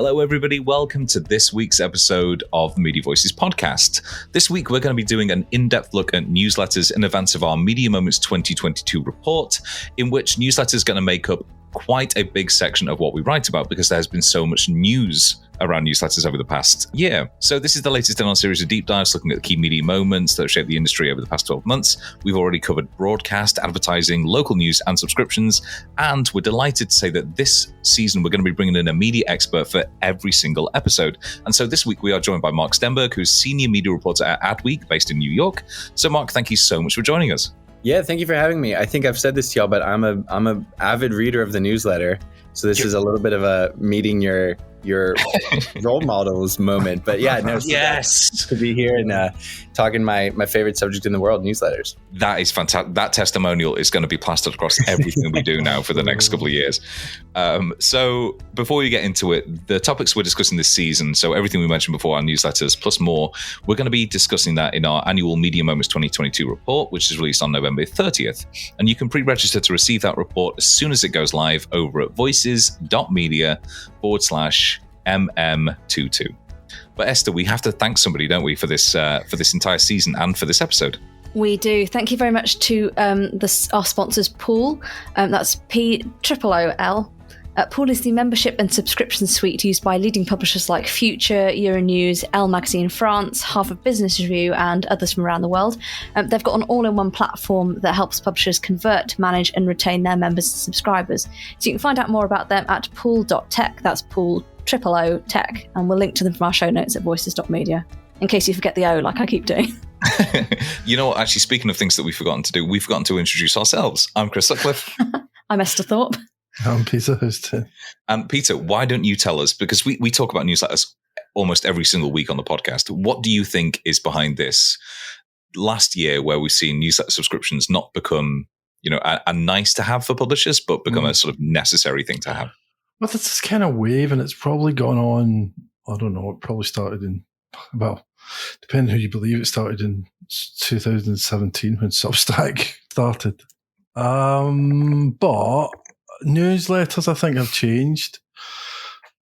Hello, everybody. Welcome to this week's episode of the Media Voices podcast. This week, we're going to be doing an in-depth look at newsletters in advance of our Media Moments 2022 report, in which newsletters are going to make up quite a big section of what we write about because there has been so much news around newsletters over the past year. So this is the latest in our series of deep dives looking at the key media moments that have shaped the industry over the past 12 months. We've already covered broadcast, advertising, local news and subscriptions, and we're delighted to say that this season we're going to be bringing in a media expert for every single episode. And so this week we are joined by Mark Stenberg, who's senior media reporter at AdWeek based in New York. So Mark, thank you so much for joining us. Yeah, thank you for having me. I think I've said this to y'all, but I'm a avid reader of the newsletter. So this is a little bit of a meeting your role models moment. But yeah, no, yes, to be here and talking my favorite subject in the world, newsletters. That is fantastic. That testimonial is going to be plastered across everything we do now for the next couple of years. So before we get into it, the topics we're discussing this season, so everything we mentioned before, our newsletters plus more, we're going to be discussing that in our annual Media Moments 2022 report, which is released on November 30th. And you can pre-register to receive that report as soon as it goes live over at voices.media/MM22. But Esther, we have to thank somebody, don't we, for this entire season and for this episode. We do. Thank you very much to our sponsors, Pool. That's POOL. Pool is the membership and subscription suite used by leading publishers like Future, Euronews, Elle Magazine France, Harvard Business Review, and others from around the world. They've got an all-in-one platform that helps publishers convert, manage, and retain their members and subscribers. So you can find out more about them at pool.tech. That's Pool, O Tech, and we'll link to them from our show notes at voices.media, in case you forget the O, like I keep doing. You know what? Actually, speaking of things that we've forgotten to do, we've forgotten to introduce ourselves. I'm Chris Sutcliffe. I'm Esther Thorpe. I'm Peter Houston. And Peter, why don't you tell us, because we talk about newsletters almost every single week on the podcast, what do you think is behind this last year where we've seen newsletter subscriptions not become, a nice to have for publishers, but become a sort of necessary thing to have? Well, it's this kind of wave, and it's probably gone on, I don't know, it probably started in, well, depending who you believe, it started in 2017 when Substack started. But newsletters, I think, have changed.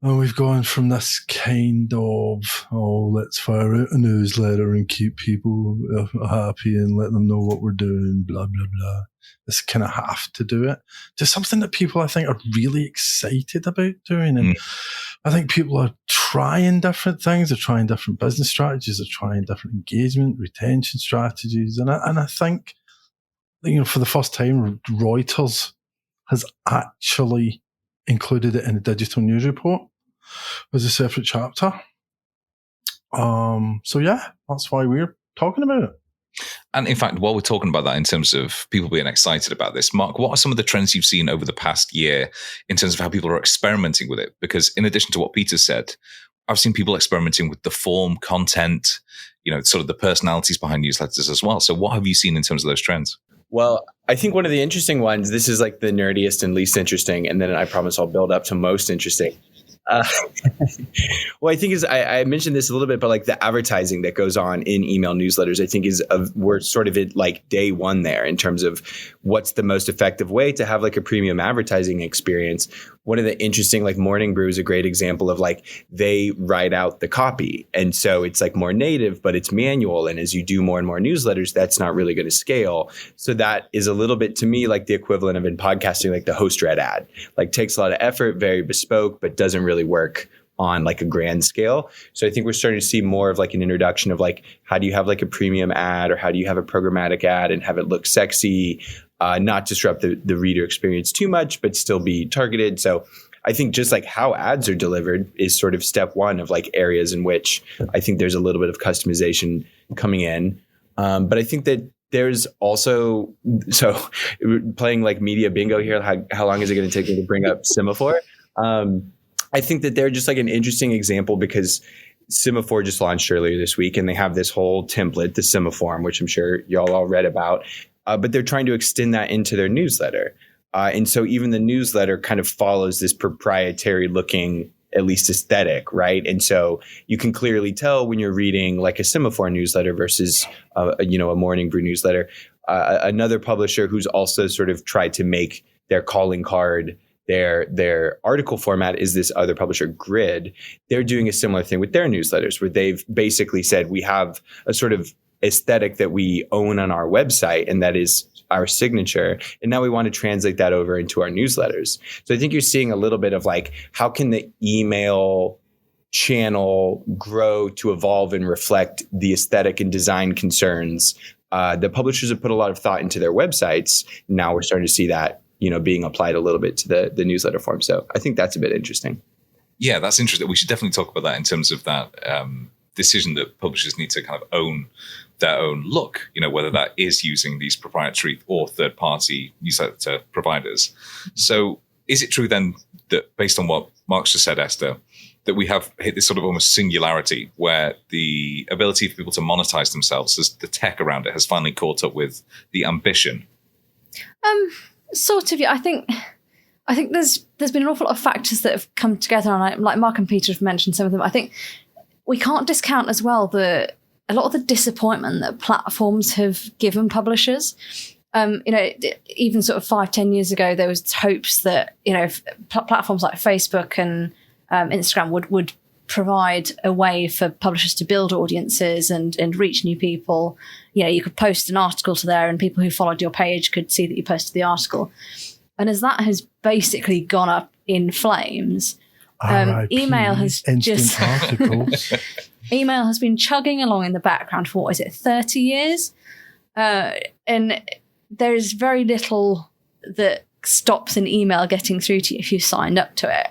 And we've gone from this kind of, let's fire out a newsletter and keep people happy and let them know what we're doing, blah, blah, blah. This kind of have to do it. To something that people, I think, are really excited about doing. And I think people are trying different things. They're trying different business strategies. They're trying different engagement, retention strategies. And I think, for the first time, Reuters has actually included it in a digital news report as a separate chapter. So yeah, that's why we're talking about it. And in fact, while we're talking about that in terms of people being excited about this, Mark, what are some of the trends you've seen over the past year in terms of how people are experimenting with it? Because in addition to what Peter said, I've seen people experimenting with the form, content, sort of the personalities behind newsletters as well. So what have you seen in terms of those trends? Well, I think one of the interesting ones, this is like the nerdiest and least interesting, and then I promise I'll build up to most interesting. Well, I think I mentioned this a little bit, but like the advertising that goes on in email newsletters, I think we're sort of at like day one there in terms of what's the most effective way to have like a premium advertising experience. One of the interesting, like Morning Brew is a great example of like they write out the copy. And so it's like more native, but it's manual. And as you do more and more newsletters, that's not really going to scale. So that is a little bit to me like the equivalent of in podcasting, like the host read ad, like takes a lot of effort, very bespoke, but doesn't really work on like a grand scale. So I think we're starting to see more of like an introduction of like, how do you have like a premium ad or how do you have a programmatic ad and have it look sexy, not disrupt the reader experience too much, but still be targeted. So I think just like how ads are delivered is sort of step one of like areas in which I think there's a little bit of customization coming in. But I think that there's also, so playing like media bingo here, how long is it going to take me to bring up Semaphore? I think that they're just like an interesting example because Semaphore just launched earlier this week and they have this whole template, the Semaphore, which I'm sure y'all all read about, but they're trying to extend that into their newsletter. And so even the newsletter kind of follows this proprietary looking, at least aesthetic, right? And so you can clearly tell when you're reading like a Semaphore newsletter versus, a Morning Brew newsletter. Another publisher who's also sort of tried to make their calling card their article format is this other publisher, Grid. They're doing a similar thing with their newsletters, where they've basically said we have a sort of aesthetic that we own on our website, and that is our signature. And now we want to translate that over into our newsletters. So I think you're seeing a little bit of like, how can the email channel grow to evolve and reflect the aesthetic and design concerns? The publishers have put a lot of thought into their websites. Now we're starting to see that, being applied a little bit to the newsletter form. So I think that's a bit interesting. Yeah, that's interesting. We should definitely talk about that in terms of that decision that publishers need to kind of own their own look, whether that is using these proprietary or third-party newsletter providers. So is it true then that, based on what Mark's just said, Esther, that we have hit this sort of almost singularity where the ability for people to monetize themselves, as the tech around it has finally caught up with the ambition? Sort of, yeah. I think there's been an awful lot of factors that have come together, and like Mark and Peter have mentioned some of them. I think we can't discount as well a lot of the disappointment that platforms have given publishers. Even sort of 5-10 years ago, there was hopes that platforms like Facebook and Instagram would provide a way for publishers to build audiences and reach new people. You could post an article to there, and people who followed your page could see that you posted the article. And as that has basically gone up in flames, email has just email has been chugging along in the background for 30 years, and there is very little that stops an email getting through to you if you signed up to it.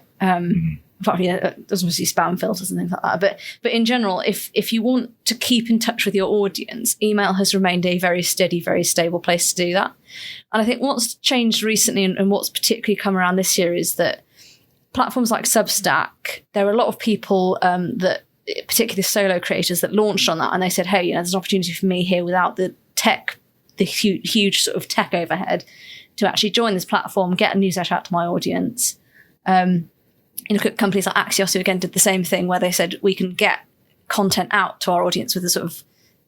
There's obviously spam filters and things like that, but in general, if you want to keep in touch with your audience, email has remained a very steady, very stable place to do that. And I think what's changed recently, and what's particularly come around this year, is that platforms like Substack, there are a lot of people that, particularly solo creators, that launched on that, and they said, hey, there's an opportunity for me here without the huge sort of tech overhead to actually join this platform, get a newsletter out to my audience. You look at companies like Axios, who again did the same thing, where they said we can get content out to our audience with a sort of,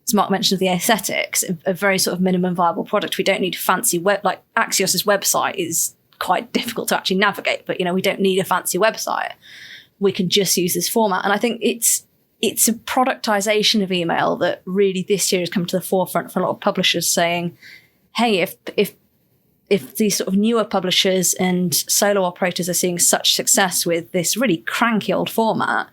as Mark mentioned, of the aesthetics, a very sort of minimum viable product. We don't need fancy like Axios's website is quite difficult to actually navigate, but we don't need a fancy website. We can just use this format. And I think it's a productization of email that really this year has come to the forefront for a lot of publishers, saying, hey, if these sort of newer publishers and solo operators are seeing such success with this really cranky old format,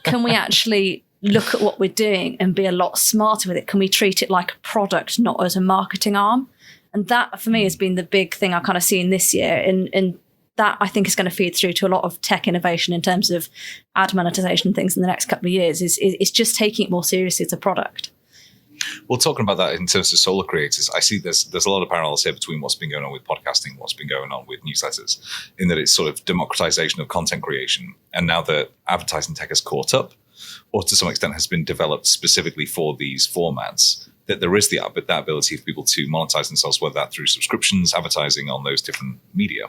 can we actually look at what we're doing and be a lot smarter with it? Can we treat it like a product, not as a marketing arm? And that, for me, has been the big thing I've kind of seen this year. And that, I think, is going to feed through to a lot of tech innovation in terms of ad monetization and things in the next couple of years, is just taking it more seriously as a product. Well, talking about that in terms of solo creators, I see there's a lot of parallels here between what's been going on with podcasting, what's been going on with newsletters, in that it's sort of democratization of content creation. And now that advertising tech has caught up, or to some extent has been developed specifically for these formats, that there is that ability for people to monetize themselves, whether that through subscriptions, advertising on those different media.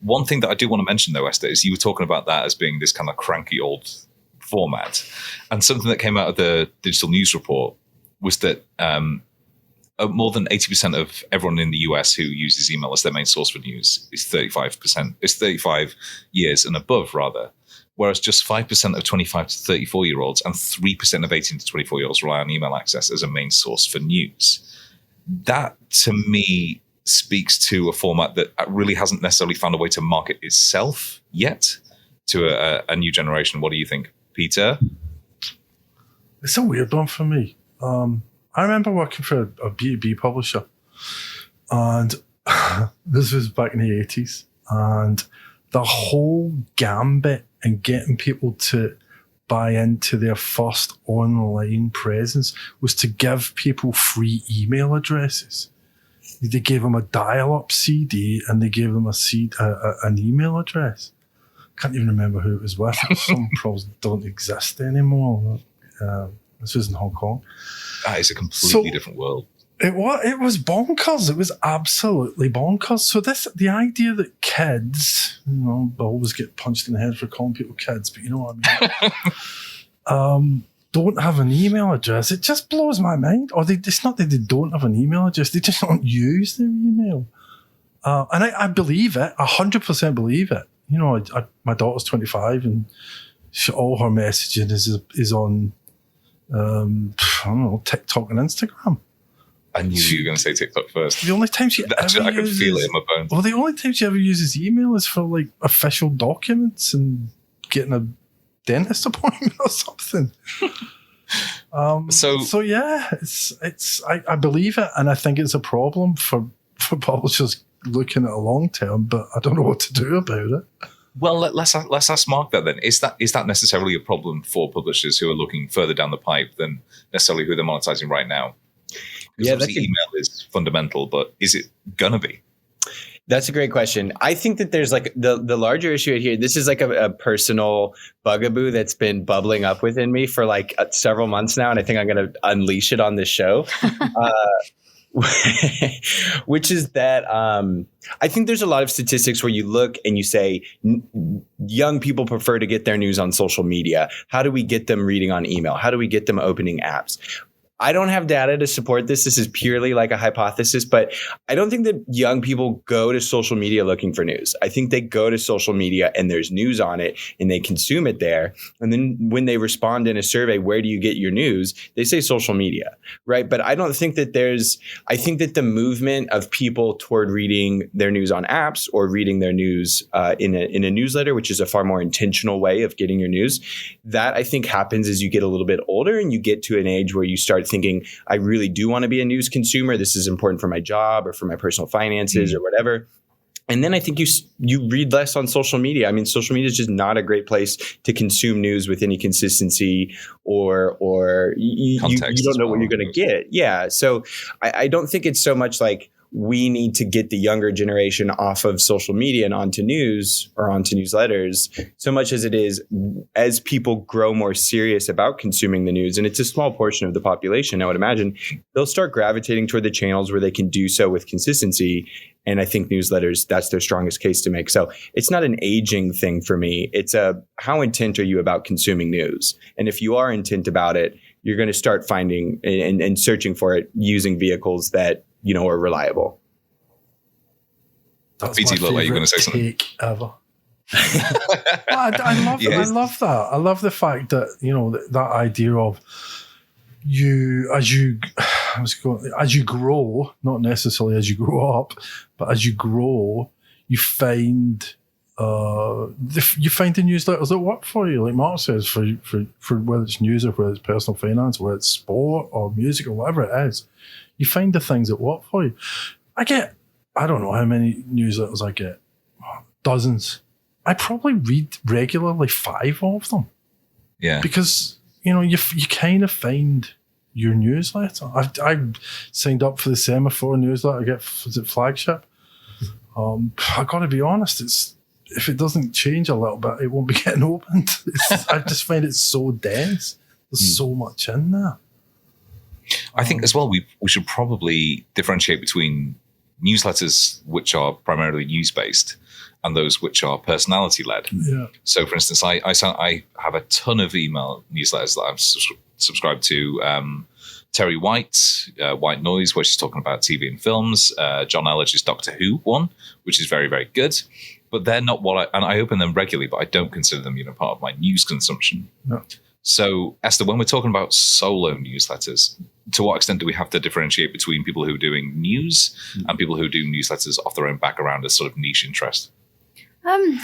One thing that I do want to mention, though, Esther, is you were talking about that as being this kind of cranky old format. And something that came out of the Digital News Report was that more than 80% of everyone in the US who uses email as their main source for news is 35 years and above, rather. Whereas just 5% of 25 to 34-year-olds and 3% of 18 to 24-year-olds rely on email access as a main source for news. That, to me, speaks to a format that really hasn't necessarily found a way to market itself yet to a new generation. What do you think, Peter? It's a weird one for me. I remember working for a B2B publisher, and this was back in the 80s, and the whole gambit and getting people to buy into their first online presence was to give people free email addresses. They gave them a dial-up CD and they gave them an email address. Can't even remember who it was with. Some probably don't exist anymore. This was in Hong Kong. That is a completely different world. It was bonkers. It was absolutely bonkers. So the idea that kids, always get punched in the head for calling people kids, but you know what I mean, don't have an email address, it just blows my mind. Or it's not that they don't have an email address, they just don't use their email. And I believe it, 100% believe it. You know, my daughter's 25 and all her messaging is on, I don't know, TikTok and Instagram. I knew you were going to say TikTok first. The only time she I could feel it in my bones. Well, the only time she ever uses email is for like official documents and getting a dentist appointment or something. So yeah, I believe it, and I think it's a problem for publishers looking at a long term, but I don't know what to do about it. Well, let's ask Mark that then. Is that necessarily a problem for publishers who are looking further down the pipe than necessarily who they're monetizing right now? Because obviously email is fundamental, but is it gonna be? That's a great question. I think that there's like the larger issue here. This is like a personal bugaboo that's been bubbling up within me for like several months now, and I think I'm going to unleash it on this show. Which is that I think there's a lot of statistics where you look and you say young people prefer to get their news on social media. How do we get them reading on email? How do we get them opening apps? I don't have data to support this. This is purely like a hypothesis, but I don't think that young people go to social media looking for news. I think they go to social media and there's news on it and they consume it there. And then when they respond in a survey, where do you get your news? They say social media, right? But I don't think that I think that the movement of people toward reading their news on apps or reading their news in a newsletter, which is a far more intentional way of getting your news, that I think happens as you get a little bit older and you get to an age where you start thinking, I really do want to be a news consumer. This is important for my job or for my personal finances or whatever. And then I think you read less on social media. I mean, social media is just not a great place to consume news with any consistency or you don't know what you're going to get. Yeah. So I don't think it's so much like we need to get the younger generation off of social media and onto news or onto newsletters, so much as it is as people grow more serious about consuming the news. And it's a small portion of the population, I would imagine, they'll start gravitating toward the channels where they can do so with consistency. And I think newsletters, that's their strongest case to make. So it's not an aging thing for me. It's how intent are you about consuming news? And if you are intent about it, you're going to start finding and searching for it using vehicles that are reliable. That's BT looked like you were going to say something. Ever. I love that. I love the fact that that idea of as you grow, not necessarily as you grow up, but as you grow, you find the newsletters that work for you, like Mark says, for whether it's news or whether it's personal finance, whether it's sport or music or whatever it is. You find the things that work for you. I don't know how many newsletters I get. Dozens. I probably read regularly 5 of them. Yeah. Because, you kind of find your newsletter. I signed up for the Semaphore newsletter I get Flagship. I got to be honest, if it doesn't change a little bit, it won't be getting opened. I just find it so dense. There's so much in there. I think as well, we should probably differentiate between newsletters which are primarily news-based and those which are personality-led. Yeah. So, for instance, I have a ton of email newsletters that I've subscribed to. Terry White, White Noise, where she's talking about TV and films. John Elledge's Doctor Who one, which is very, very good. But they're not and I open them regularly, but I don't consider them, part of my news consumption. No. So, Esther, when we're talking about solo newsletters, to what extent do we have to differentiate between people who are doing news and people who do newsletters off their own back around a sort of niche interest? I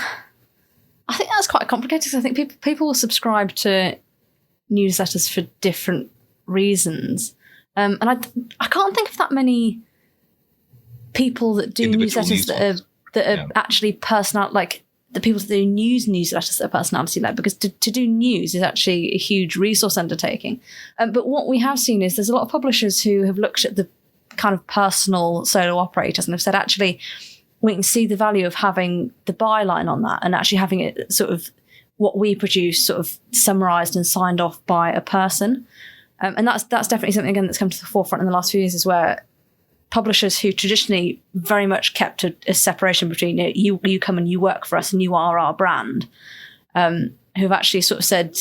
think that's quite complicated because I think people will subscribe to newsletters for different reasons. And I can't think of that many people that do newsletters that are actually personal, like the people that do newsletters that are personality-led, because to do news is actually a huge resource undertaking. But what we have seen is there's a lot of publishers who have looked at the kind of personal solo operators and have said, actually, we can see the value of having the byline on that and actually having it sort of what we produce sort of summarized and signed off by a person. And that's definitely something, again, that's come to the forefront in the last few years, is where publishers who traditionally very much kept a separation between you come and you work for us and you are our brand, who've actually sort of said,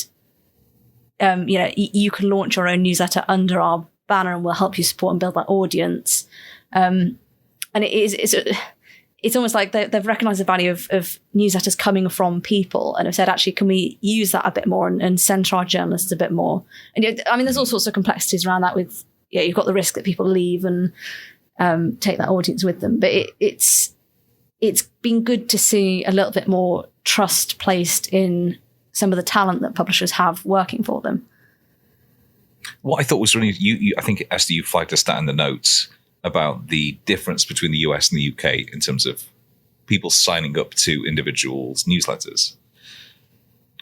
you can launch your own newsletter under our banner and we'll help you support and build that audience. And it it's almost like they've recognized the value of newsletters coming from people and have said, actually, can we use that a bit more and center our journalists a bit more? And I mean, there's all sorts of complexities around that with, you've got the risk that people leave and take that audience with them. But it's been good to see a little bit more trust placed in some of the talent that publishers have working for them. What I thought was really, I think, Esther, you flagged a stat in the notes about the difference between the US and the UK in terms of people signing up to individuals' newsletters.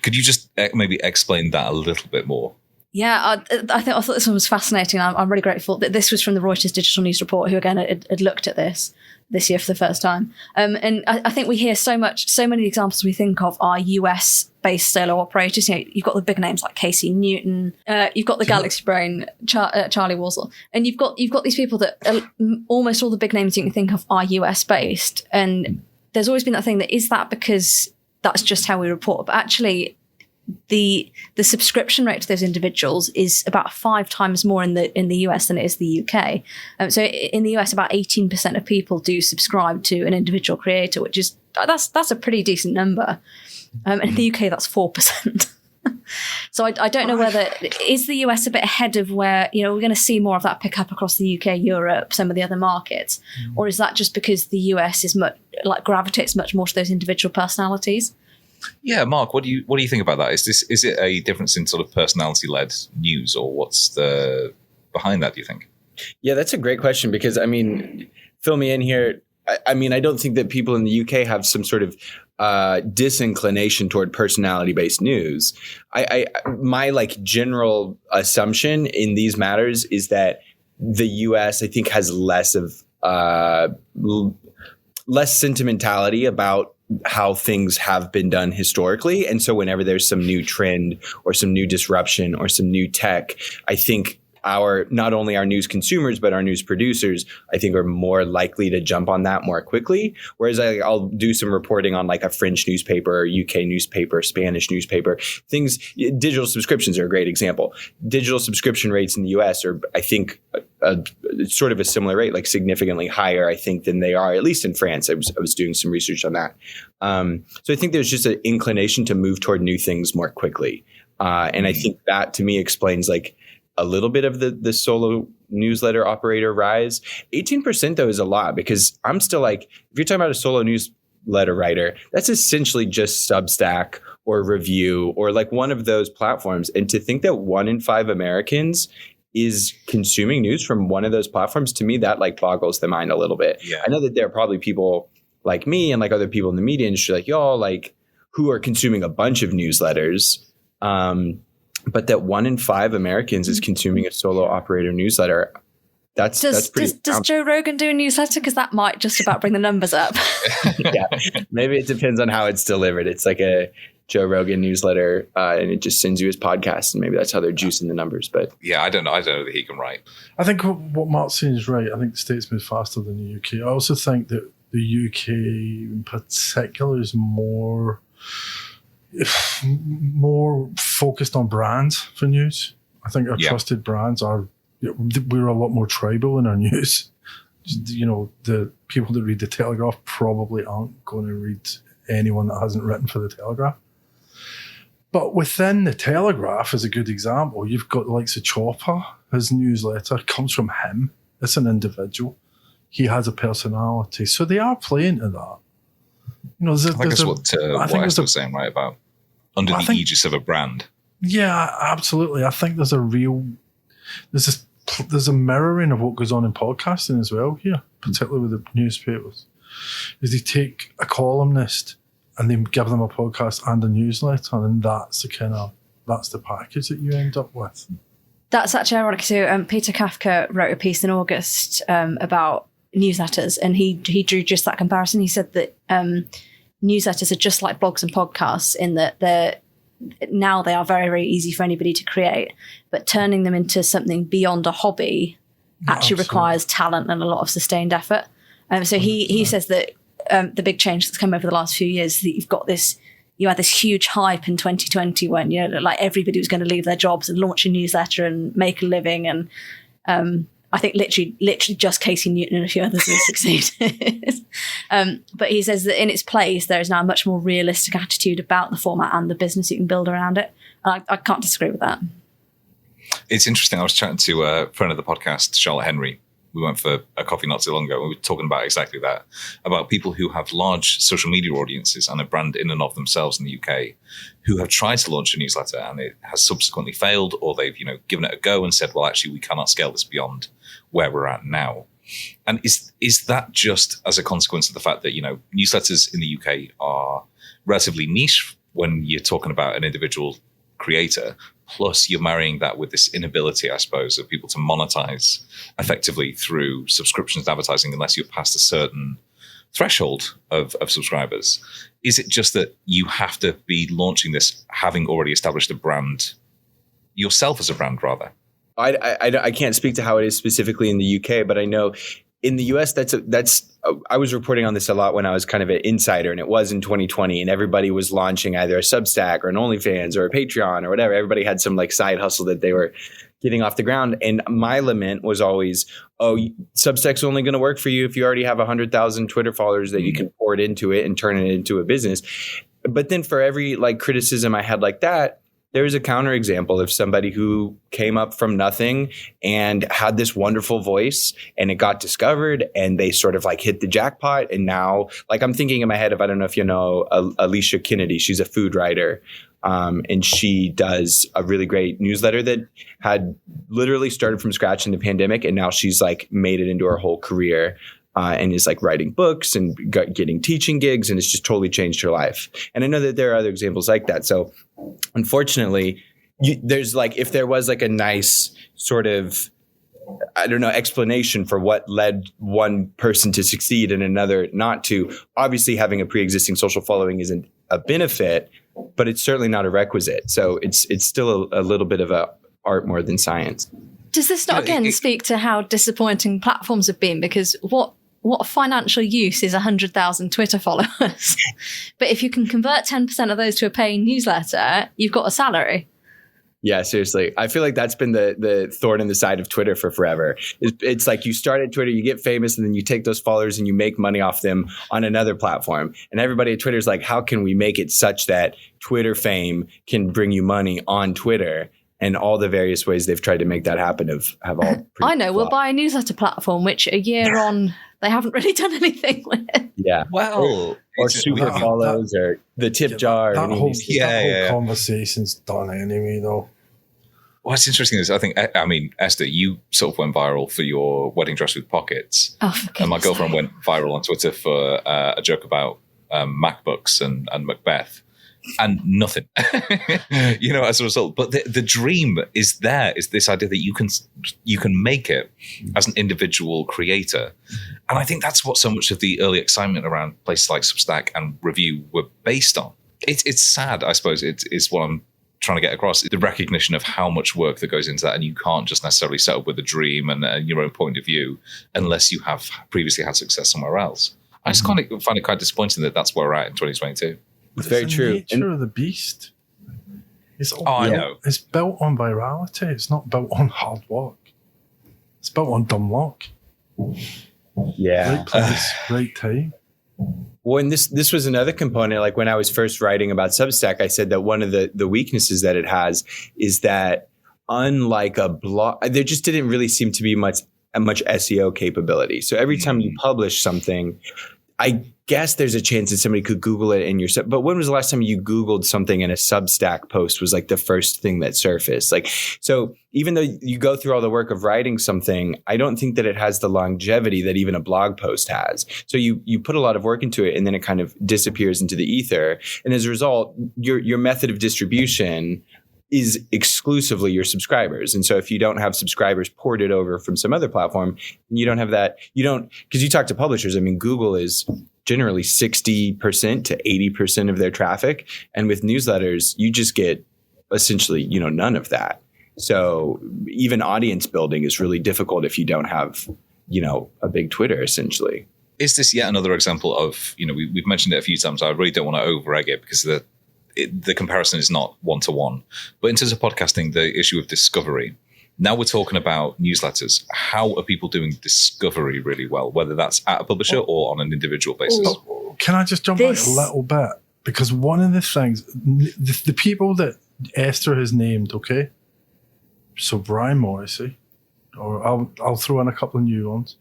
Could you just maybe explain that a little bit more? Yeah, I thought this one was fascinating. I'm really grateful that this was from the Reuters Digital News Report, who again had looked at this year for the first time. And I think we hear so many examples we think of are US-based solo operators. You've got the big names like Casey Newton, you've got the Galaxy Brain, Charlie Warzel, and you've got these people that almost all the big names you can think of are US-based. And there's always been that thing that, is that because that's just how we report? But actually, the subscription rate to those individuals is about 5 times more in the US than it is the UK. So in the US, about 18% of people do subscribe to an individual creator, which is that's a pretty decent number. And in the UK, that's 4%. So I don't know whether, is the US a bit ahead of where, we're going to see more of that pick up across the UK, Europe, some of the other markets, or is that just because the US is gravitates much more to those individual personalities? Yeah, Mark, what do you think about that? Is it a difference in sort of personality-led news, or what's the behind that, do you think? Yeah, that's a great question, because I mean, fill me in here. I mean, I don't think that people in the UK have some sort of disinclination toward personality-based news. My general assumption in these matters is that the US, I think, has less sentimentality about how things have been done historically. And so whenever there's some new trend or some new disruption or some new tech, I think not only our news consumers, but our news producers, I think, are more likely to jump on that more quickly. Whereas I'll do some reporting on a French newspaper, or UK newspaper, Spanish newspaper, things. Digital subscriptions are a great example. Digital subscription rates in the US are, I think, sort of a similar rate, significantly higher, I think, than they are, at least in France. I was doing some research on that. So I think there's just an inclination to move toward new things more quickly. And I think that, to me, explains a little bit of the solo newsletter operator rise. 18% though is a lot, because I'm still if you're talking about a solo newsletter writer, that's essentially just Substack or Review or one of those platforms. And to think that 1 in 5 Americans is consuming news from one of those platforms, to me, that boggles the mind a little bit. Yeah. I know that there are probably people like me and other people in the media industry who are consuming a bunch of newsletters. But that 1 in 5 Americans is consuming a solo operator newsletter. That's pretty. Does Joe Rogan do a newsletter? Because that might just about bring the numbers up. Yeah, maybe it depends on how it's delivered. It's like a Joe Rogan newsletter, and it just sends you his podcast, and maybe that's how they're juicing the numbers. But yeah, I don't know that he can write. I think what Mark's saying is right. I think the States move faster than the UK. I also think that the UK in particular is more focused on brands for news. I think our trusted brands we're a lot more tribal in our news. The people that read the Telegraph probably aren't going to read anyone that hasn't written for the Telegraph. But within the Telegraph is a good example. You've got the likes of Chopper. His newsletter comes from him. It's an individual. He has a personality. So they are playing to that. I think that's what Esther was saying, right, about under the aegis of a brand. Yeah, absolutely. I think there's a mirroring of what goes on in podcasting as well here, particularly with the newspapers. Is they take a columnist and they give them a podcast and a newsletter, and that's the package that you end up with. That's actually ironic too. Peter Kafka wrote a piece in August about newsletters, and he drew just that comparison. He said that newsletters are just like blogs and podcasts in that they are very, very easy for anybody to create, but turning them into something beyond a hobby actually requires talent and a lot of sustained effort. So he says that the big change that's come over the last few years is that you had this huge hype in 2020 when everybody was going to leave their jobs and launch a newsletter and make a living, and I think literally just Casey Newton and a few others will succeed. But he says that in its place, there is now a much more realistic attitude about the format and the business you can build around it. And I can't disagree with that. It's interesting. I was chatting to a friend of the podcast, Charlotte Henry. We went for a coffee not too long ago, and we were talking about exactly that, about people who have large social media audiences and a brand in and of themselves in the UK who have tried to launch a newsletter and it has subsequently failed, or they've, given it a go and said, well, actually, we cannot scale this beyond where we're at now. And is that just as a consequence of the fact that, newsletters in the UK are relatively niche when you're talking about an individual creator, plus you're marrying that with this inability, I suppose, of people to monetize effectively through subscriptions and advertising unless you're past a certain threshold of subscribers? Is it just that you have to be launching this having already established a brand yourself as a brand, rather? I can't speak to how it is specifically in the UK, but I know in the US, I was reporting on this a lot when I was kind of an insider, and it was in 2020, and everybody was launching either a Substack or an OnlyFans or a Patreon or whatever. Everybody had some like side hustle that they were getting off the ground. And my lament was always, Substack's only going to work for you if you already have 100,000 Twitter followers that you can pour it into it and turn it into a business. But then for every like criticism I had like that, there's a counterexample of somebody who came up from nothing and had this wonderful voice, and it got discovered, and they sort of like hit the jackpot. And now, like, I'm thinking in my head of, I don't know if you know Alicia Kennedy. She's a food writer, and she does a really great newsletter that had literally started from scratch in the pandemic, and now she's like made it into her whole career. And is like writing books and getting teaching gigs, and it's just totally changed her life. And I know that there are other examples like that. So unfortunately, there's like, if there was like a nice sort of, I don't know, explanation for what led one person to succeed and another not to, obviously having a pre-existing social following isn't a benefit, but it's certainly not a requisite. So it's still a little bit of a art more than science. Does this not again speak to how disappointing platforms have been? Because what financial use is 100,000 Twitter followers? But if you can convert 10% of those to a paying newsletter, you've got a salary. Yeah, seriously. I feel like that's been the thorn in the side of Twitter for forever. It's like you start at Twitter, you get famous, and then you take those followers and you make money off them on another platform. And everybody at Twitter is like, how can we make it such that Twitter fame can bring you money on Twitter? And all the various ways they've tried to make that happen have all I know. We'll buy a newsletter platform, which a year on, they haven't really done anything with. Yeah. Well, or super follows or the tip jar. That whole conversation's done anyway, though. What's interesting is Esther, you sort of went viral for your wedding dress with pockets. Oh, for goodness. And my girlfriend went viral on Twitter for a joke about MacBooks and Macbeth. And nothing, as a result. But the dream is there, is this idea that you can make it as an individual creator. And I think that's what so much of the early excitement around places like Substack and Review were based on. It's sad, I suppose. It's what I'm trying to get across, the recognition of how much work that goes into that. And you can't just necessarily set up with a dream and your own point of view unless you have previously had success somewhere else. I just find it quite disappointing that that's where we're at in 2022. It's very true. The nature of the beast. I know. It's built on virality. It's not built on hard work. It's built on dumb luck. Yeah. Right place, right time. Well, and this was another component. Like when I was first writing about Substack, I said that one of the weaknesses that it has is that unlike a blog, there just didn't really seem to be much SEO capability. So every time you publish something, I guess there's a chance that somebody could Google it in your but when was the last time you Googled something and a Substack post was like the first thing that surfaced? Like, so even though you go through all the work of writing something, I don't think that it has the longevity that even a blog post has. So you put a lot of work into it and then it kind of disappears into the ether. And as a result, your method of distribution is exclusively your subscribers. And so if you don't have subscribers ported over from some other platform, you don't have that, because you talk to publishers, Google is generally 60% to 80% of their traffic. And with newsletters, you just get essentially, none of that. So even audience building is really difficult if you don't have, a big Twitter essentially. Is this yet another example of, we've mentioned it a few times. I really don't want to over-egg it because the comparison is not one-to-one. But in terms of podcasting, the issue of discovery, Now we're talking about newsletters. How are people doing discovery really well, whether that's at a publisher or on an individual basis? Can I just jump back a little bit? Because one of the things, the people that Esther has named, okay? So Brian Morrissey, or I'll throw in a couple of new ones.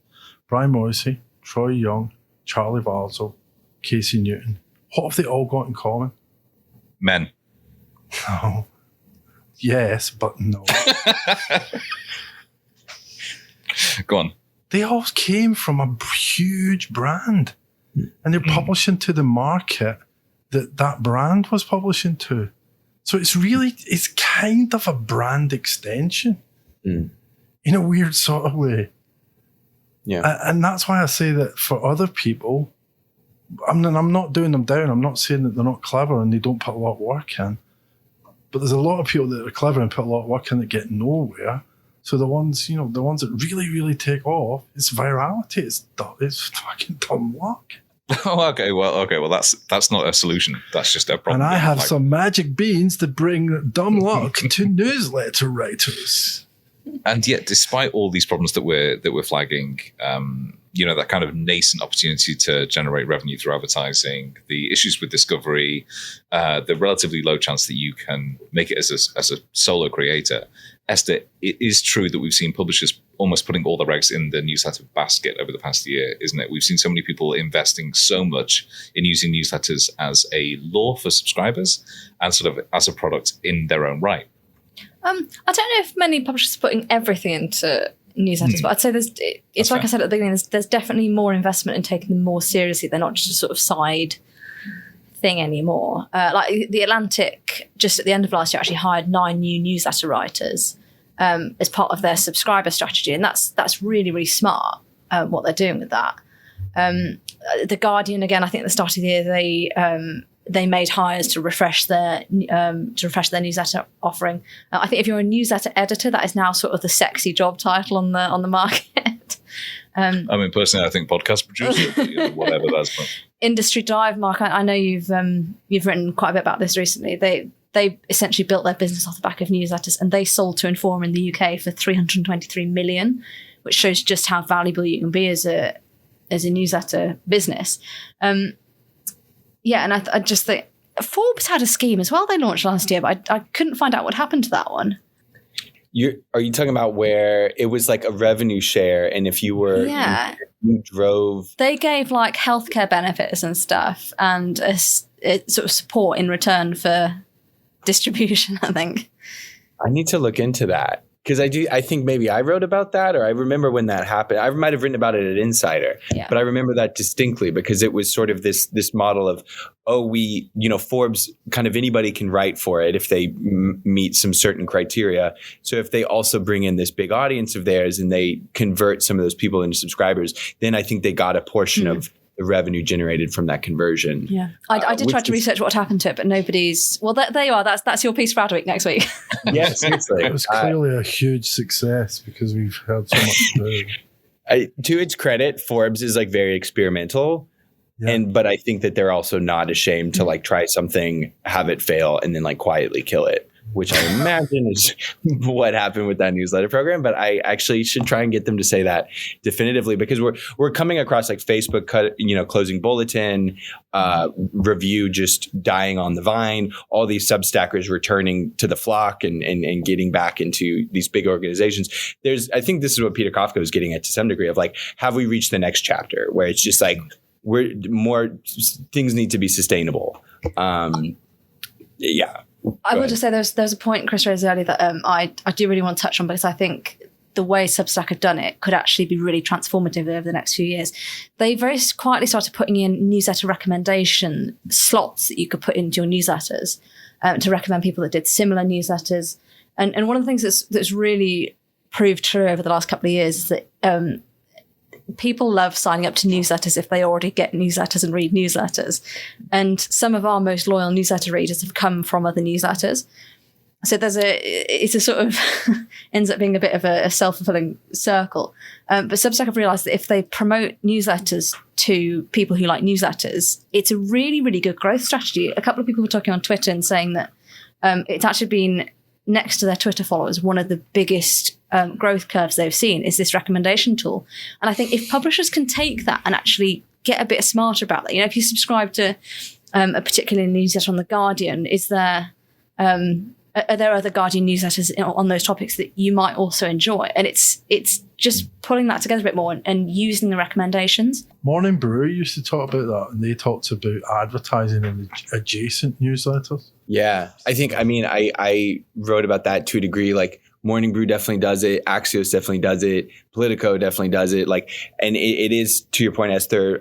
Brian Morrissey, Troy Young, Charlie Valzo, Casey Newton. What have they all got in common? Men. No. Yes, but no. Go on. They all came from a huge brand. And they're publishing to the market that brand was publishing to. So it's kind of a brand extension in a weird sort of way. Yeah. And that's why I say that for other people, I'm not doing them down. I'm not saying that they're not clever and they don't put a lot of work in. But there's a lot of people that are clever and put a lot of work in that get nowhere. So the ones that really, really take off, it's virality. It's fucking dumb luck. Oh, okay. Well, that's not a solution. That's just a problem. And I have some magic beans to bring dumb luck to newsletter writers. And yet, despite all these problems that we're flagging, that kind of nascent opportunity to generate revenue through advertising, the issues with discovery, the relatively low chance that you can make it as a solo creator. Esther, it is true that we've seen publishers almost putting all their eggs in the newsletter basket over the past year, isn't it? We've seen so many people investing so much in using newsletters as a lure for subscribers and sort of as a product in their own right. I don't know if many publishers are putting everything into newsletters, but I'd say it's like I said at the beginning, there's definitely more investment in taking them more seriously. They're not just a sort of side thing anymore. Like The Atlantic, just at the end of last year, actually hired 9 new newsletter writers as part of their subscriber strategy, and that's really, really smart what they're doing with that. The Guardian, again, I think at the start of the year they made hires to refresh their newsletter offering. I think if you're a newsletter editor, that is now sort of the sexy job title on the market. I mean, personally, I think podcast producer, whatever that's. Industry Dive, Mark. I know you've written quite a bit about this recently. They essentially built their business off the back of newsletters, and they sold to Inform in the UK for 323 million, which shows just how valuable you can be as a newsletter business. Yeah, and I just think Forbes had a scheme as well they launched last year, but I couldn't find out what happened to that one. Are you talking about where it was like a revenue share, and if you were you drove? They gave like healthcare benefits and stuff, and a sort of support in return for distribution. I think I need to look into that. Because I think maybe I wrote about that, or I remember when that happened. I might have written about it at Insider, but I remember that distinctly because it was sort of this model of, Forbes, kind of anybody can write for it if they meet some certain criteria. So if they also bring in this big audience of theirs and they convert some of those people into subscribers, then I think they got a portion of the revenue generated from that conversion. Yeah, I did try to research what happened to it, but nobody's. Well, there you are. That's your piece for AdWeek next week. Yeah, seriously. It was clearly a huge success because we've had so much to do. To its credit, Forbes is like very experimental, but I think that they're also not ashamed to like try something, have it fail, and then like quietly kill it. Which I imagine is what happened with that newsletter program. But I actually should try and get them to say that definitively, because we're coming across like Facebook closing bulletin, review just dying on the vine, all these Substackers returning to the flock and getting back into these big organizations. I think this is what Peter Kafka was getting at to some degree of like, have we reached the next chapter where it's just like things need to be sustainable. Yeah. I will just say there's a point Chris raised earlier that I do really want to touch on, because I think the way Substack have done it could actually be really transformative over the next few years. They very quietly started putting in newsletter recommendation slots that you could put into your newsletters to recommend people that did similar newsletters. And one of the things that's really proved true over the last couple of years is that people love signing up to newsletters if they already get newsletters and read newsletters. And some of our most loyal newsletter readers have come from other newsletters. So it's a sort of ends up being a bit of a self-fulfilling circle. But Substack have realized that if they promote newsletters to people who like newsletters, it's a really, really good growth strategy. A couple of people were talking on Twitter and saying that it's actually been next to their Twitter followers, one of the biggest growth curves they've seen is this recommendation tool. And I think if publishers can take that and actually get a bit smarter about that, if you subscribe to a particular newsletter on The Guardian, are there other Guardian newsletters on those topics that you might also enjoy? And it's just pulling that together a bit more and using the recommendations. Morning Brew used to talk about that, and they talked about advertising in adjacent newsletters. Yeah, I wrote about that to a degree. Like Morning Brew definitely does it. Axios definitely does it. Politico definitely does it. And it is, to your point, Esther,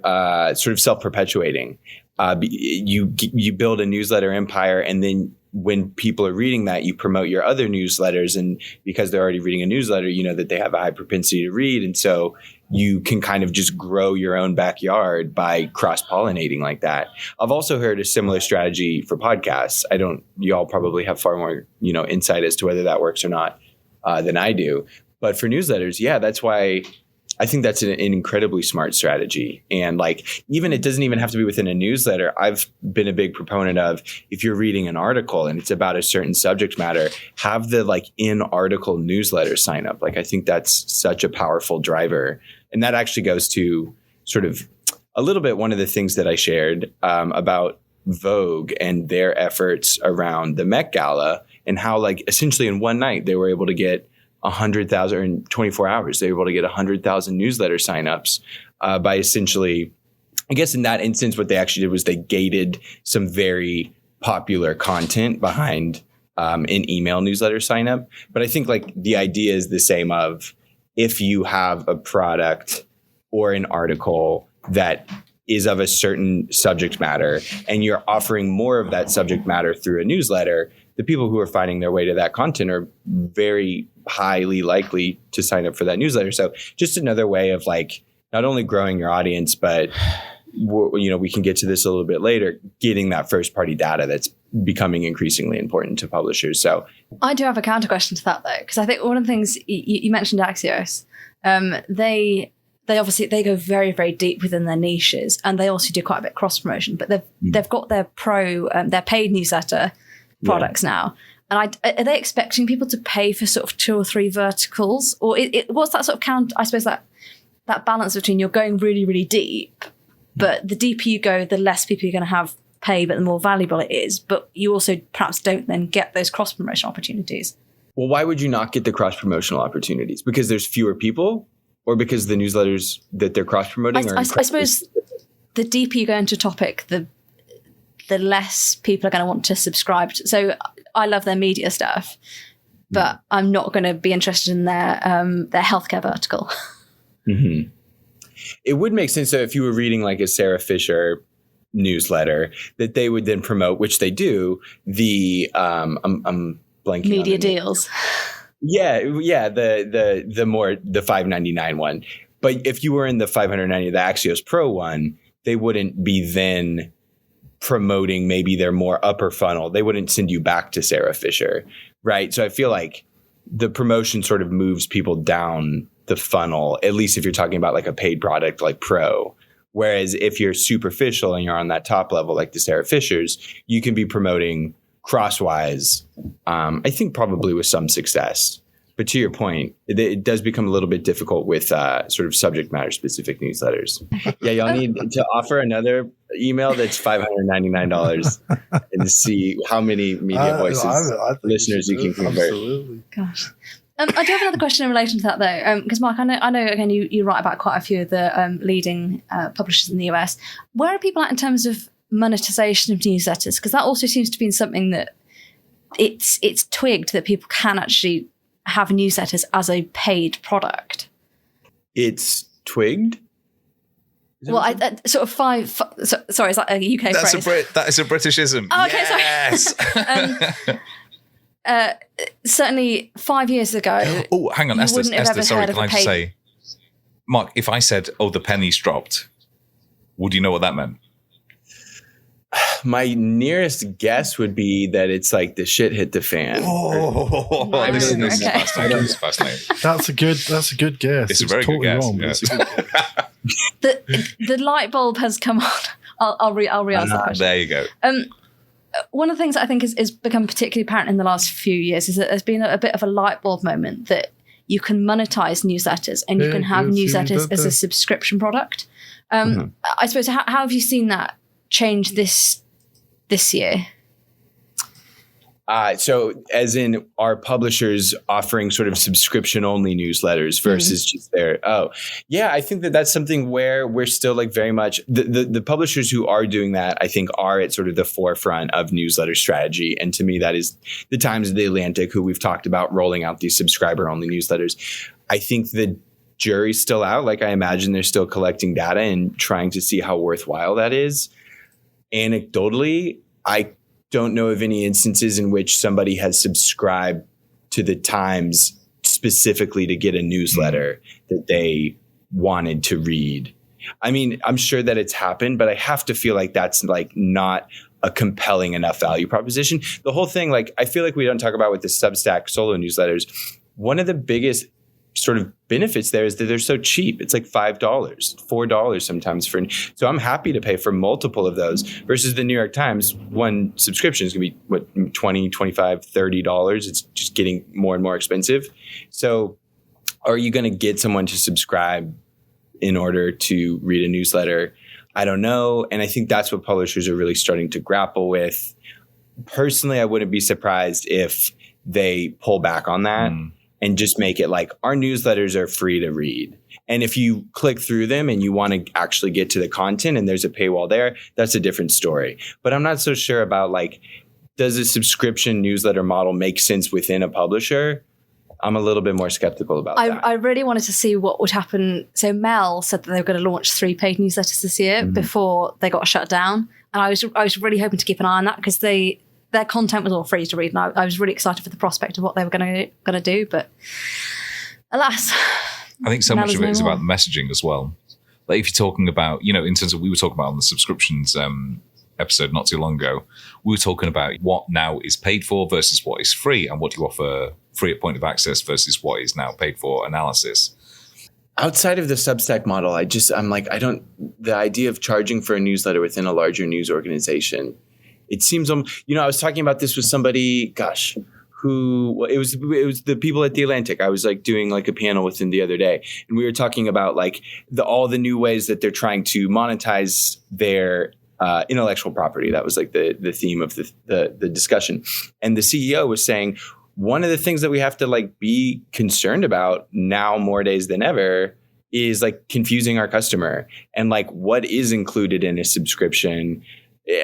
sort of self-perpetuating. You build a newsletter empire, and then when people are reading that, you promote your other newsletters, and because they're already reading a newsletter, you know that they have a high propensity to read. And so you can kind of just grow your own backyard by cross-pollinating like that. I've also heard a similar strategy for podcasts. Y'all probably have far more, insight as to whether that works or not than I do. But for newsletters, yeah, that's why I think that's an incredibly smart strategy. And even it doesn't even have to be within a newsletter. I've been a big proponent of, if you're reading an article and it's about a certain subject matter, have the in article newsletter sign up. I think that's such a powerful driver. And that actually goes to sort of a little bit one of the things that I shared about Vogue and their efforts around the Met Gala, and how essentially in one night they were able to get 100,000, or in 24 hours, they were able to get 100,000 newsletter signups by essentially, I guess in that instance, what they actually did was they gated some very popular content behind an email newsletter sign up. But I think the idea is the same of, if you have a product or an article that is of a certain subject matter and you're offering more of that subject matter through a newsletter, the people who are finding their way to that content are very highly likely to sign up for that newsletter. So just another way of not only growing your audience, but we can get to this a little bit later, getting that first party data that's becoming increasingly important to publishers. So I do have a counter question to that though, because I think one of the things you mentioned, Axios, they obviously go very, very deep within their niches, and they also do quite a bit of cross promotion, but they've got their their paid newsletter products now. And are they expecting people to pay for sort of 2 or 3 verticals? Or what's that sort of count? I suppose that balance between you're going really, really deep, but the deeper you go, the less people you're going to have pay, but the more valuable it is. But you also perhaps don't then get those cross-promotion opportunities. Well, why would you not get the cross-promotional opportunities? Because there's fewer people, or because the newsletters that they're cross-promoting are I suppose the deeper you go into a topic, the less people are going to want to subscribe to. So I love their media stuff, but I'm not going to be interested in their healthcare vertical. Mm-hmm. It would make sense, though, if you were reading a Sarah Fisher newsletter, that they would then promote, which they do, the I'm blanking media on deals. Yeah, the $5.99 one. But if you were in the $590, the Axios Pro one, they wouldn't be then promoting maybe their more upper funnel. They wouldn't send you back to Sarah Fisher, right? So I feel like the promotion sort of moves people down the funnel, at least if you're talking about a paid product like Pro. Whereas if you're superficial and you're on that top level, like the Sarah Fishers, you can be promoting crosswise, I think probably with some success. But to your point, it does become a little bit difficult with sort of subject matter specific newsletters. Yeah, y'all need to offer another email that's $599 and see how many Media Voices listeners you can convert. Absolutely. Gosh. I do have another question in relation to that though, because Mark, I know again you write about quite a few of the leading publishers in the US. Where are people at in terms of monetization of newsletters? Because that also seems to be something that it's twigged that people can actually have newsletters as a paid product. It's twigged? Well, I sort of sorry, is that a UK phrase? That is a Britishism. Oh, okay, yes. Sorry. Certainly 5 years ago. Oh, hang on, Esther, sorry, can I just say, Mark, if I said, the pennies dropped, would you know what that meant? My nearest guess would be that it's the shit hit the fan. This is fascinating. That's a good guess. It's a very good guess. Wrong, yes. The light bulb has come on. I'll re-answer the question. There you go. one of the things I think is become particularly apparent in the last few years is that there's been a bit of a light bulb moment that you can monetize newsletters and you can have newsletters as a subscription product. I suppose, how have you seen that change this year? So as in our publishers offering sort of subscription only newsletters versus just their, I think that's something where we're still like very much the publishers who are doing that, I think are at sort of the forefront of newsletter strategy. And to me, that is the Times of the Atlantic, who we've talked about rolling out these subscriber only newsletters. I think the jury's still out. Like, I imagine they're still collecting data and trying to see how worthwhile that is. Anecdotally, I don't know of any instances in which somebody has subscribed to the Times specifically to get a newsletter that they wanted to read. I mean, I'm sure that it's happened, but I have to feel like that's like not a compelling enough value proposition. The whole thing, like, I feel like we don't talk about with the Substack solo newsletters. One of the biggest sort of benefits there is that they're so cheap. It's like $5, $4 sometimes so I'm happy to pay for multiple of those versus the New York Times. One subscription is going to be what, $20, $25, $30. It's just getting more and more expensive. So are you going to get someone to subscribe in order to read a newsletter? I don't know. And I think that's what publishers are really starting to grapple with. Personally, I wouldn't be surprised if they pull back on that. And just make it like, our newsletters are free to read. And if you click through them and you want to actually get to the content and there's a paywall there, that's a different story. But I'm not so sure about like, does a subscription newsletter model make sense within a publisher? I'm a little bit more skeptical about that. I really wanted to see what would happen. So Mel said that they were going to launch 3 paid newsletters this year before they got shut down. And I was really hoping to keep an eye on that because their content was all free to read, and I was really excited for the prospect of what they were going to do. But alas, I think so much of it is about the messaging as well. Like, if you're talking about, in terms of, we were talking about on the subscriptions episode not too long ago, we were talking about what now is paid for versus what is free, and what do you offer free at point of access versus what is now paid for analysis. Outside of the Substack model, the idea of charging for a newsletter within a larger news organization, it seems, I was talking about this with somebody, it was the people at The Atlantic. I was like doing like a panel with them the other day, and we were talking about like all the new ways that they're trying to monetize their intellectual property. That was like the theme of the discussion. And the CEO was saying, one of the things that we have to like be concerned about now more days than ever is like confusing our customer and like what is included in a subscription.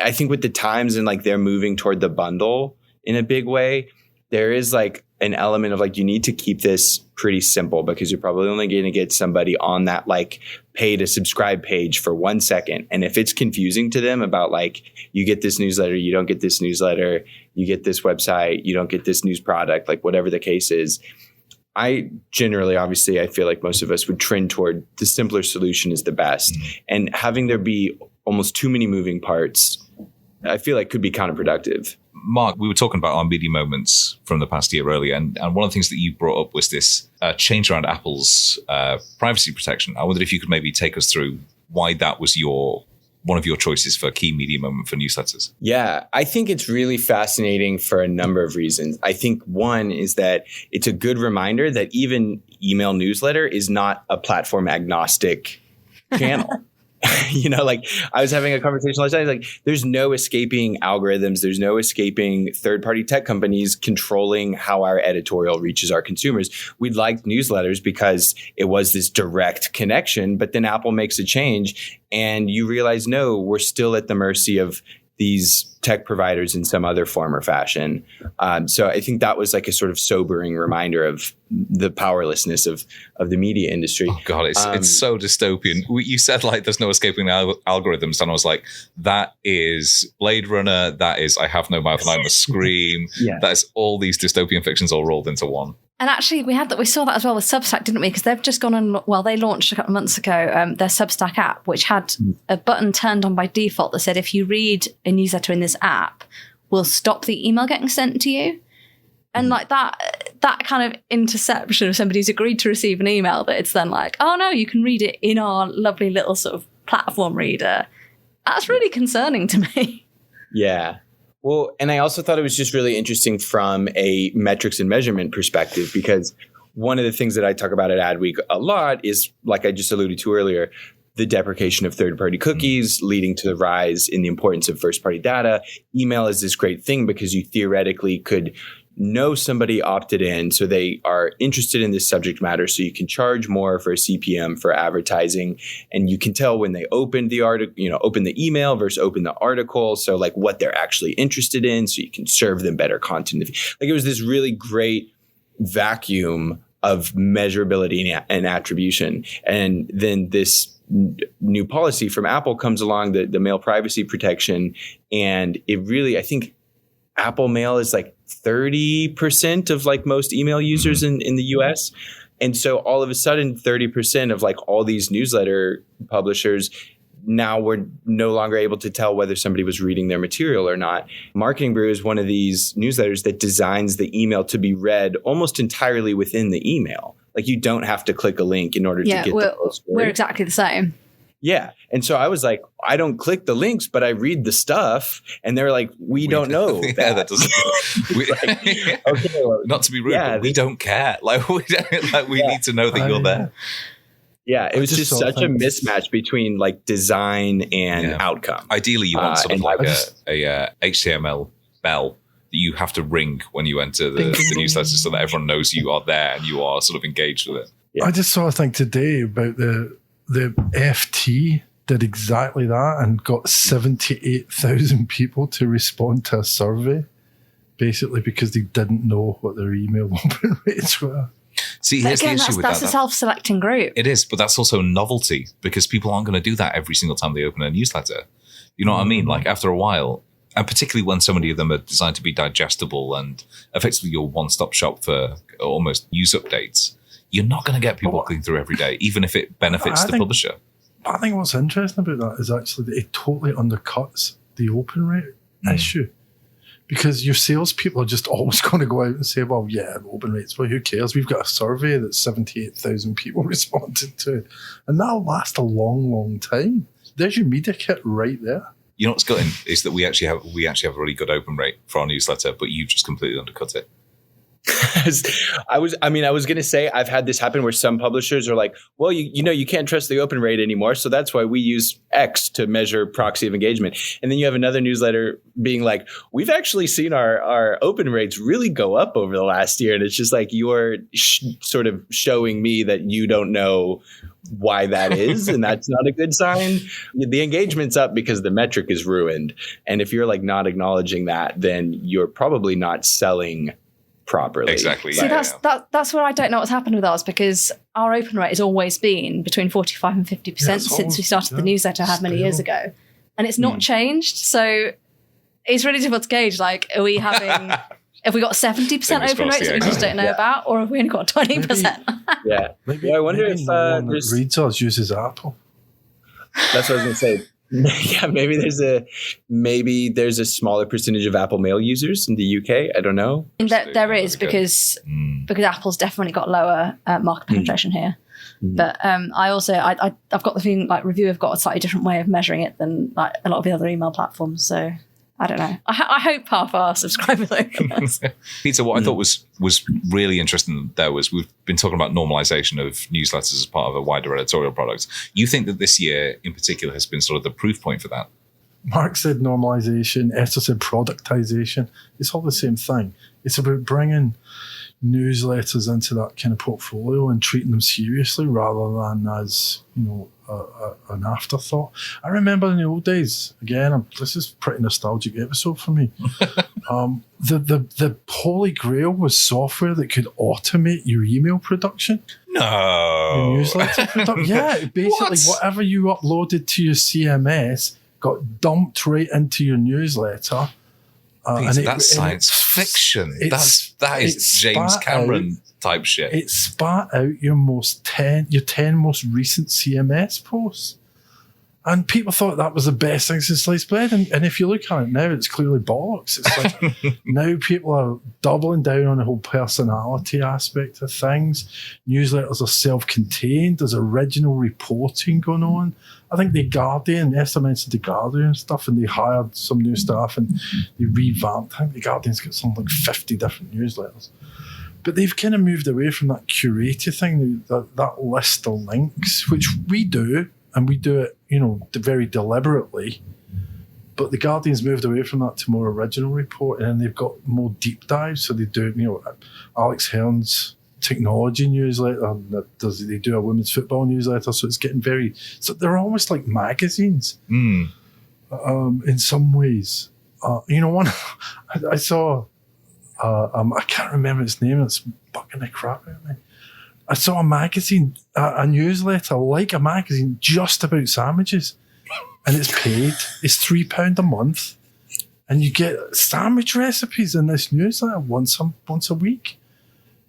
I think with the Times and like they're moving toward the bundle in a big way, there is like an element of like, you need to keep this pretty simple because you're probably only going to get somebody on that like pay to subscribe page for 1 second. And if it's confusing to them about like, you get this newsletter, you don't get this newsletter, you get this website, you don't get this news product, like whatever the case is, I generally, obviously, I feel like most of us would trend toward the simpler solution is the best. And having there be almost too many moving parts, I feel like could be counterproductive. Mark, we were talking about our media moments from the past year earlier, and one of the things that you brought up was this change around Apple's privacy protection. I wondered if you could maybe take us through why that was one of your choices for key media moment for newsletters. Yeah, I think it's really fascinating for a number of reasons. I think one is that it's a good reminder that even email newsletter is not a platform agnostic channel. Like I was having a conversation last night, like there's no escaping algorithms. There's no escaping third-party tech companies controlling how our editorial reaches our consumers. We liked newsletters because it was this direct connection, but then Apple makes a change and you realize, no, we're still at the mercy of these tech providers in some other form or fashion. So I think that was like a sort of sobering reminder of the powerlessness of the media industry. Oh God, it's so dystopian. You said like there's no escaping algorithms, and I was like, that is Blade Runner. That is I Have No Mouth and I Must Scream. Yeah. That is all these dystopian fictions all rolled into one. And actually, we saw that as well with Substack, didn't we? Because they've just gone on. Well, they launched a couple of months ago their Substack app, which had a button turned on by default that said, if you read a newsletter in this app, we'll stop the email getting sent to you. And like that kind of interception of somebody who's agreed to receive an email, that it's then like, oh no, you can read it in our lovely little sort of platform reader. That's really concerning to me. Yeah. Well, and I also thought it was just really interesting from a metrics and measurement perspective, because one of the things that I talk about at AdWeek a lot is, like I just alluded to earlier, the deprecation of third-party cookies leading to the rise in the importance of first-party data. Email is this great thing because you theoretically could know somebody opted in, so they are interested in this subject matter, so you can charge more for a CPM for advertising, and you can tell when they opened the article, open the email versus open the article, so like what they're actually interested in, so you can serve them better content. Like, it was this really great vacuum of measurability and attribution. And then this new policy from Apple comes along, the mail privacy protection, and it really, I think Apple Mail is like 30% of like most email users in the US. And so all of a sudden 30% of like all these newsletter publishers, now we're no longer able to tell whether somebody was reading their material or not. Marketing Brew is one of these newsletters that designs the email to be read almost entirely within the email. Like, you don't have to click a link in order to get the whole story. We're exactly the same. Yeah. And so I was like, I don't click the links, but I read the stuff. And they're like, we don't know that. Yeah, that doesn't. Okay, well, not to be rude, but we don't care. Like, we need to know that you're there. Yeah, it was just such a mismatch between like design and outcome. Ideally, you want sort of like a HTML bell that you have to ring when you enter the newsletter, so that everyone knows you are there and you are sort of engaged with it. Yeah. I just saw a thing today about the FT did exactly that and got 78,000 people to respond to a survey, basically because they didn't know what their email open rates were. See, here's the issue with that. That's a self-selecting group. It is, but that's also novelty, because people aren't going to do that every single time they open a newsletter. You know what I mean? Like, after a while, and particularly when so many of them are designed to be digestible and effectively your one-stop shop for almost news updates, you're not going to get people clicking through every day, even if it benefits the publisher. I think what's interesting about that is actually that it totally undercuts the open rate issue. Because your salespeople are just always going to go out and say, well, yeah, open rates, well, who cares? We've got a survey that 78,000 people responded to it. And that'll last a long, long time. There's your media kit right there. You know what's gutting is that we actually have a really good open rate for our newsletter, but you've just completely undercut it. I was going to say, I've had this happen where some publishers are like, well, you can't trust the open rate anymore. So that's why we use X to measure proxy of engagement. And then you have another newsletter being like, we've actually seen our open rates really go up over the last year. And it's just like, you're sort of showing me that you don't know why that is. And that's not a good sign. The engagement's up because the metric is ruined. And if you're like not acknowledging that, then you're probably not selling properly. Exactly. See, that's where I don't know what's happened with ours, because our open rate has always been between 45 and 50% since we started the newsletter how many years ago. And it's not changed. So it's really difficult to gauge, like, are we having, have we got 70% open rates that we just don't know about, or have we only got 20%? Maybe I wonder if reads us uses Apple. That's what I was going to say. Yeah, maybe there's a smaller percentage of Apple Mail users in the UK. I don't know. There is, because Apple's definitely got lower market penetration here. But I've got the feeling like Review have got a slightly different way of measuring it than like a lot of the other email platforms. So I don't know. I hope half our subscribers are. Peter, what I thought was really interesting there was we've been talking about normalization of newsletters as part of a wider editorial product. You think that this year in particular has been sort of the proof point for that? Mark said normalization, Esther said productization. It's all the same thing. It's about bringing newsletters into that kind of portfolio and treating them seriously rather than as, an afterthought. I remember in the old days, again, this is a pretty nostalgic episode for me. The Holy Grail was software that could automate your email production. No. Your newsletter production. Yeah, basically whatever you uploaded to your CMS got dumped right into your newsletter. Peter, that's science fiction. That is James Cameron type shit. It spat out your 10 most recent CMS posts. And people thought that was the best thing since sliced bread. And if you look at it now, it's clearly bollocks. It's like now people are doubling down on the whole personality aspect of things. Newsletters are self-contained. There's original reporting going on. I think the Guardian, Esther mentioned the Guardian and stuff, and they hired some new staff and they revamped. I think the Guardian's got something like 50 different newsletters. But they've kind of moved away from that curated thing, that list of links, which we do. And we do it, very deliberately. But the Guardian's moved away from that to more original reporting, and they've got more deep dives. So they do, Alex Hearn's technology newsletter, they do a women's football newsletter. So it's getting so they're almost like magazines in some ways. One I saw, I can't remember its name. It's bugging the crap out of me. I saw a magazine, a newsletter like a magazine just about sandwiches. And it's paid. It's £3 a month. And you get sandwich recipes in this newsletter once a week.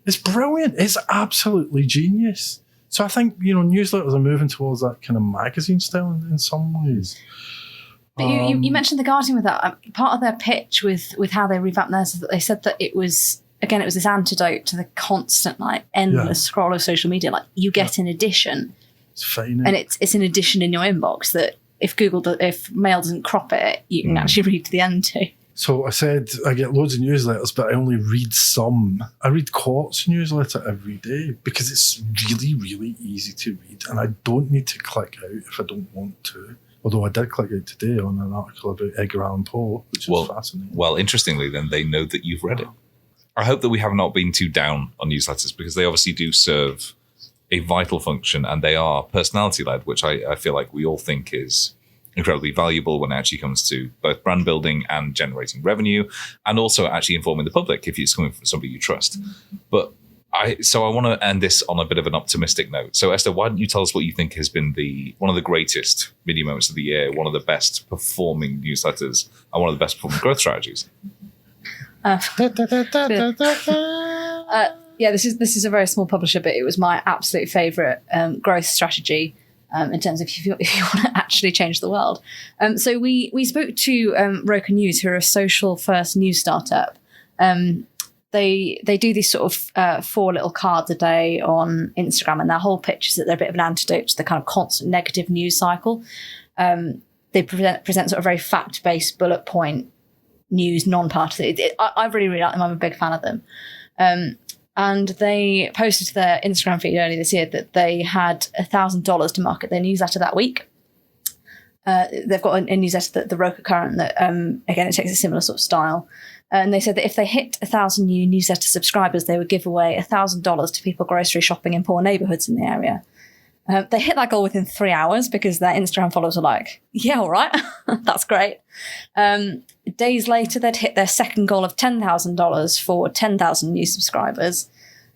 It's brilliant. It's absolutely genius. So I think, newsletters are moving towards that kind of magazine style in some ways. But you mentioned the Guardian with that. Part of their pitch with how they revamped theirs is that they said that it was this antidote to the constant, endless scroll of social media. Like, you get an edition. It's fine. And it's an edition in your inbox that if Mail doesn't crop it, you can actually read to the end to. So I said I get loads of newsletters, but I only read some. I read Quartz newsletter every day because it's really, really easy to read. And I don't need to click out if I don't want to. Although I did click out today on an article about Edgar Allan Poe, which is fascinating. Well, interestingly, then they know that you've read it. I hope that we have not been too down on newsletters because they obviously do serve a vital function and they are personality-led, which I feel like we all think is incredibly valuable when it actually comes to both brand building and generating revenue and also actually informing the public if it's coming from somebody you trust. But I want to end this on a bit of an optimistic note. So Esther, why don't you tell us what you think has been one of the greatest media moments of the year, one of the best performing newsletters and one of the best performing growth strategies? This is a very small publisher, but it was my absolute favourite growth strategy in terms of if you want to actually change the world. So we spoke to Roku News, who are a social first news startup. They do these sort of 4 little cards a day on Instagram, and their whole pitch is that they're a bit of an antidote to the kind of constant negative news cycle. They present sort of very fact-based bullet point news, non-partisan. I really, really like them. I'm a big fan of them. And they posted to their Instagram feed earlier this year that they had $1,000 to market their newsletter that week. They've got a newsletter, the Roku Current, that, again, it takes a similar sort of style. And they said that if they hit 1,000 new newsletter subscribers, they would give away $1,000 to people grocery shopping in poor neighbourhoods in the area. They hit that goal within 3 hours because their Instagram followers were like, yeah, all right, that's great. Days later, they'd hit their second goal of $10,000 for 10,000 new subscribers.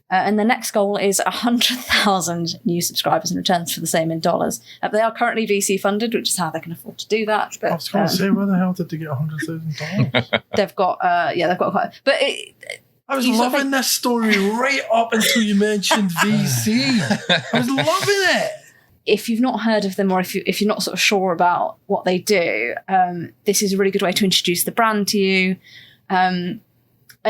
And the next goal is 100,000 new subscribers in returns for the same in dollars. They are currently VC funded, which is how they can afford to do that. But, I was going to say, where the hell did they get $100,000? They've got quite. But I was loving this story right up until you mentioned VC. I was loving it. If you've not heard of them, or if you're not sort of sure about what they do, this is a really good way to introduce the brand to you. And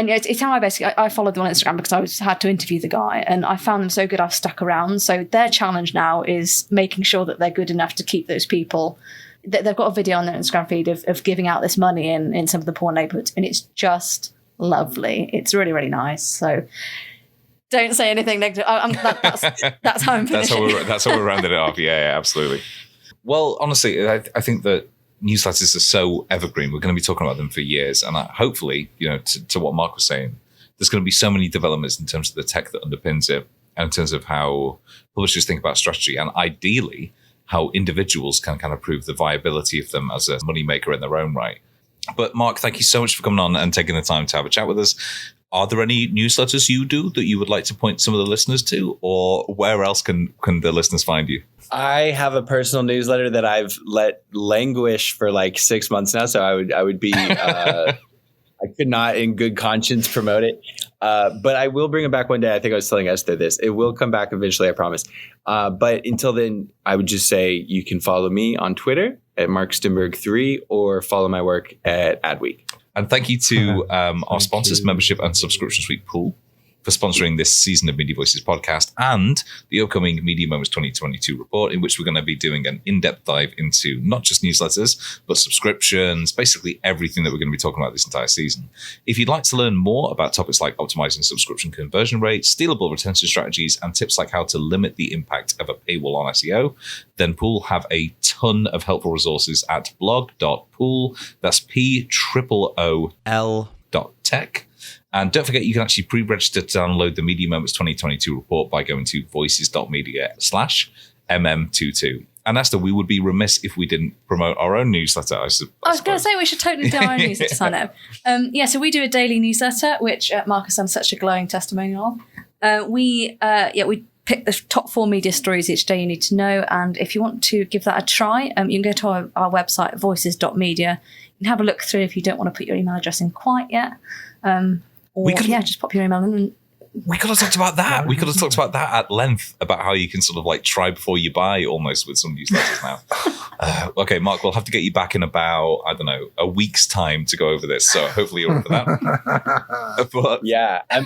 it's how I followed them on Instagram because I had to interview the guy, and I found them so good I've stuck around. So their challenge now is making sure that they're good enough to keep those people. They've got a video on their Instagram feed of giving out this money in some of the poor neighborhoods, and it's just lovely. It's really, really nice. So don't say anything negative. That's how I'm finishing. That's how we're rounding it off. Yeah, absolutely. Well, honestly, I think that newsletters are so evergreen. We're going to be talking about them for years. And hopefully, to what Mark was saying, there's going to be so many developments in terms of the tech that underpins it and in terms of how publishers think about strategy and ideally how individuals can kind of prove the viability of them as a moneymaker in their own right. But Mark, thank you so much for coming on and taking the time to have a chat with us. Are there any newsletters you do that you would like to point some of the listeners to, or where else can the listeners find you? I have a personal newsletter that I've let languish for like 6 months now. So I would be, I could not in good conscience promote it. But I will bring it back one day. I think I was telling Esther this. It will come back eventually, I promise. But until then, I would just say you can follow me on Twitter at Mark Stenberg 3 or follow my work at AdWeek. And thank you to our sponsors, Membership and Subscription Suite Pool, for sponsoring this season of Media Voices podcast and the upcoming Media Moments 2022 report, in which we're going to be doing an in-depth dive into not just newsletters, but subscriptions, basically everything that we're going to be talking about this entire season. If you'd like to learn more about topics like optimizing subscription conversion rates, stealable retention strategies, and tips like how to limit the impact of a paywall on SEO, then Pool have a ton of helpful resources at blog.pool. That's POOL.tech. And don't forget, you can actually pre-register to download the Media Moments 2022 report by going to voices.media/MM22. And Esther, we would be remiss if we didn't promote our own newsletter. I was going to say we should totally do our own newsletter sign up. So we do a daily newsletter, which Mark has done such a glowing testimonial of. We pick the top 4 media stories each day you need to know. And if you want to give that a try, you can go to our website, voices.media. You can have a look through if you don't want to put your email address in quite yet. Just pop your email in. And we could have talked about that. We could have talked about that at length, about how you can sort of like try before you buy almost with some newsletters now. Okay, Mark, we'll have to get you back in about, I don't know, a week's time to go over this. So hopefully you're up for that. But yeah. I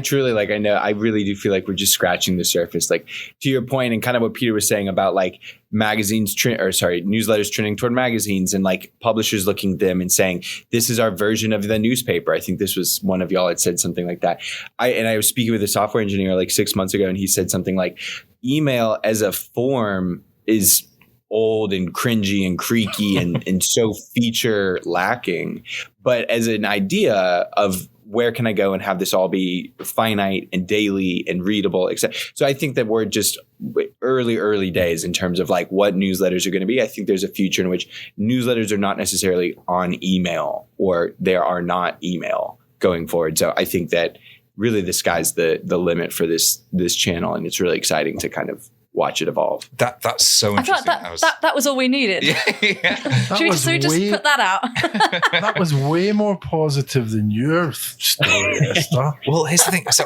truly I really do feel like we're just scratching the surface. Like, to your point and kind of what Peter was saying about like newsletters trending toward magazines and like publishers looking at them and saying, this is our version of the newspaper. I think this was one of y'all had said something like that. I was speaking with a software engineer like 6 months ago, and he said something like, email as a form is old and cringy and creaky and so feature lacking. But as an idea of where can I go and have this all be finite and daily and readable, etc. So I think that we're just early days in terms of like what newsletters are going to be. I think there's a future in which newsletters are not necessarily on email, or there are not email going forward. So I think that really the sky's the limit for this channel, and it's really exciting to kind of watch it evolve. That's so interesting. I feel like that was all we needed. Yeah. Should we just put that out? That was way more positive than your story, Esther. Well, here's the thing. So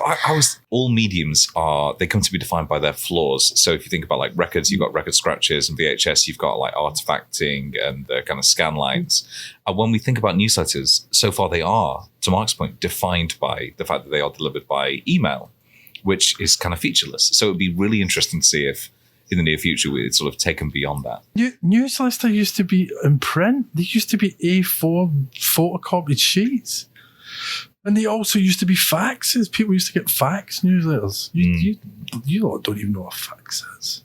all mediums they come to be defined by their flaws. So if you think about like records, you've got record scratches, and VHS, you've got like artifacting and the kind of scan lines. And when we think about newsletters, so far they are, to Mark's point, defined by the fact that they are delivered by email, which is kind of featureless. So it'd be really interesting to see if in the near future it's sort of taken beyond that. Newsletter used to be in print. They used to be A4 photocopied sheets. And they also used to be faxes. People used to get fax newsletters. You don't even know what fax is.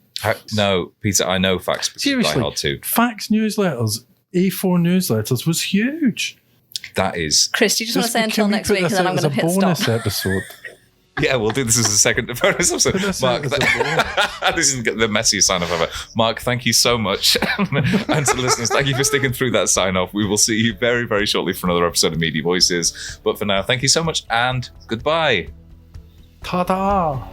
No, Peter, I know fax, but seriously, hard too. Fax newsletters, A4 newsletters was huge. That is... Chris, do you just want to say until next week, and then I'm going to hit stop? Bonus episode. Yeah, we'll do this as a second bonus episode. Mark, this is the messiest sign-off ever. Mark, thank you so much. And to listeners, thank you for sticking through that sign-off. We will see you very, very shortly for another episode of Media Voices. But for now, thank you so much, and goodbye. Ta-da!